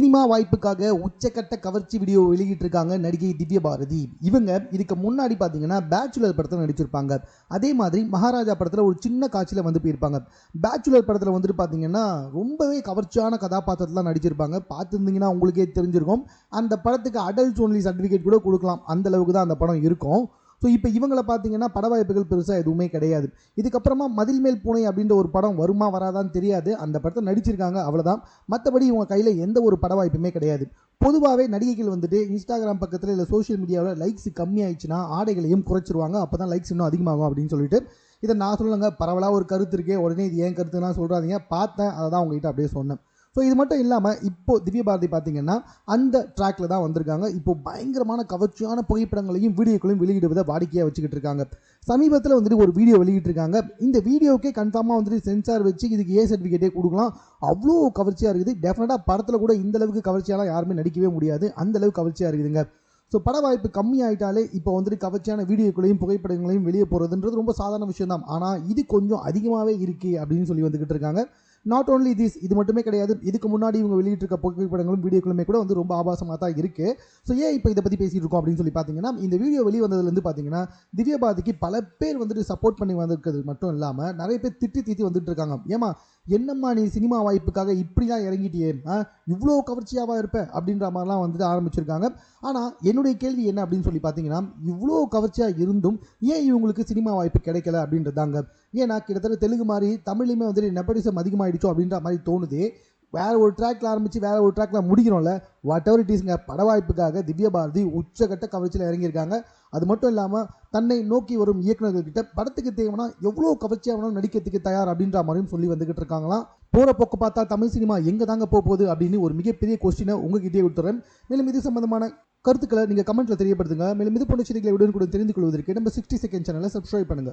Cinema வாய்ப்புக்காக உச்சக்கட்ட கவர்ச்சி வீடியோ வெளியிட்டிருக்காங்க நடிகை திவ்ய பாரதி. இவங்க இதுக்கு முன்னாடி பார்த்தீங்கன்னா பேச்சுலர் படத்தில் நடிச்சிருப்பாங்க. அதே மாதிரி மகாராஜா படத்தில் ஒரு சின்ன காட்சியில் வந்து போயிருப்பாங்க. பேச்சுலர் படத்தில் வந்துட்டு பார்த்தீங்கன்னா ரொம்பவே கவர்ச்சியான கதாபாத்திரத்தில் நடிச்சிருப்பாங்க. பார்த்துருந்தீங்கன்னா உங்களுக்கே தெரிஞ்சிருக்கும். அந்த படத்துக்கு அடல்ட் ஒன்லி சர்டிஃபிகேட் கூட கொடுக்கலாம், அந்த அளவுக்கு தான் அந்த படம் இருக்கும். ஸோ இப்போ இவங்களை பார்த்தீங்கன்னா பட வாய்ப்புகள் பெருசாக எதுவுமே கிடையாது. இதுக்கப்புறமா மதில் மேல் பூனை அப்படின்ற ஒரு படம் வருமா வராதான்னு தெரியாது. அந்த படத்தை நடிச்சிருக்காங்க, அவ்வளோதான். மற்றபடி இவங்க கையில் எந்த ஒரு பட வாய்ப்புமே கிடையாது. பொதுவாகவே நடிகைகள் வந்துட்டு இன்ஸ்டாகிராம் பக்கத்தில் இல்லை சோஷியல் மீடியாவில் லைக்ஸ் கம்மியாயிடுச்சுன்னா ஆடைகளையும் குறைச்சிருவாங்க. அப்போ தான் லைக்ஸ் இன்னும் அதிகமாகும் அப்படின்னு சொல்லிட்டு இதை நான் சொல்லுங்க. பரவலாக ஒரு கருத்து இருக்கே, உடனே இது ஏன் கருத்துலாம் சொல்கிறாதீங்க. பார்த்தேன், அதை தான் உங்ககிட்ட அப்படியே சொன்னேன். ஸோ இது மட்டும் இல்லாமல் இப்போ திவ்ய பாரதி பார்த்தீங்கன்னா அந்த ட்ராக்ல தான் வந்திருக்காங்க. இப்போ பயங்கரமான கவர்ச்சியான புகைப்படங்களையும் வீடியோக்களையும் வெளியிடுவதை வாடிக்கையாக வச்சுக்கிட்டு இருக்காங்க. சமீபத்தில் வந்துட்டு ஒரு வீடியோ வெளியிட்டிருக்காங்க. இந்த வீடியோக்கே கன்ஃபார்மாக வந்துட்டு சென்சார் வச்சு இதுக்கு ஏ சர்டிஃபிகேட்டே கொடுக்கலாம். அவ்வளோ கவர்ச்சியாக இருக்குது. டெஃபினட்டாக படத்தில் கூட இந்த அளவுக்கு கவர்ச்சியாலாம் யாருமே நடிக்கவே முடியாது, அந்த அளவுக்கு கவர்ச்சியாக இருக்குதுங்க. ஸோ பட வாய்ப்பு கம்மி ஆகிட்டாலே இப்போ வந்துட்டு கவர்ச்சியான வீடியோக்களையும் புகைப்படங்களையும் வெளியே போகிறதுன்றது ரொம்ப சாதாரண விஷயம் தான். ஆனால் இது கொஞ்சம் அதிகமாகவே இருக்குது அப்படின்னு சொல்லி வந்துக்கிட்டு இருக்காங்க. நாட் ஓன்லி திஸ், இது மட்டுமே கிடையாது. இதுக்கு முன்னாடி இவங்க வெளியிட்டிருக்க புகைப்படங்களும் வீடியோக்களுமே கூட வந்து ரொம்ப ஆபாசமாக தான் இருக்குது. ஸோ ஏன் இப்போ இதை பற்றி பேசிகிட்டு இருக்கோம் அப்படின்னு சொல்லி பார்த்தீங்கன்னா, இந்த வீடியோ வெளியே வந்ததுலேருந்து பார்த்தீங்கன்னா திவ்ய பாரதிக்கு பல பேர் வந்துட்டு சப்போர்ட் பண்ணி வந்திருக்கிறது மட்டும் இல்லாமல் நிறைய பேர் திட்டி வந்துட்டு இருக்காங்க. ஏமா என்னம்மா நீ சினிமா வாய்ப்புக்காக இப்படிலாம் இறங்கிட்டியே, இவ்வளோ கவர்ச்சியாவா இருப்ப அப்படின்ற மாதிரிலாம் வந்துட்டு ஆரம்பிச்சிருக்காங்க. ஆனால் என்னுடைய கேள்வி என்ன அப்படின்னு சொல்லி பார்த்தீங்கன்னா, இவ்வளோ கவர்ச்சியாக இருந்தும் ஏன் இவங்களுக்கு சினிமா வாய்ப்பு கிடைக்கல அப்படின்றதாங்க. ஏன்னா கிட்டத்தட்ட தெலுங்கு மாதிரி தமிழ்லையுமே வந்துட்டு நெப்படிசம் அதிகமாகிடுச்சோ அப்படின்ற மாதிரி தோணுது. வேற ஒரு ட்ராக்ல ஆரம்பிச்சு வேற ஒரு ட்ராக்ல முடிக்கிறோம்ல, வாட் எவர் இட் இஸ்ங்க. பட வாய்ப்புக்காக திவ்ய பாரதி உச்சகட்ட கவர்ச்சியில் இறங்கியிருக்காங்க. அது மட்டும் இல்லாமல் தன்னை நோக்கி வரும் இயக்குநர்கள் கிட்ட படத்துக்கு தேவைன்னா எவ்வளோ கவர்ச்சியாக நடிக்கிறதுக்கு தயார் அப்படின்ற மாதிரியும் சொல்லி வந்துகிட்டு இருக்காங்களாம். போகிற போக்கு பார்த்தா தமிழ் சினிமா எங்கே தாங்க போகுது அப்படின்னு ஒரு மிகப்பெரிய கொஸ்டினை உங்ககிட்டே விட்டுறேன். மேலும் இது சம்பந்தமான கருத்துக்களை நீங்கள் கமெண்ட்டில் தெரியப்படுத்துங்க. மேலும் இது போன்ற செய்திகளை உடனுக்குடன் தெரிந்து கொள்வதற்கு நம்ம 60 செகண்ட் சேனலை சப்ஸ்கிரைப் பண்ணுங்கள்.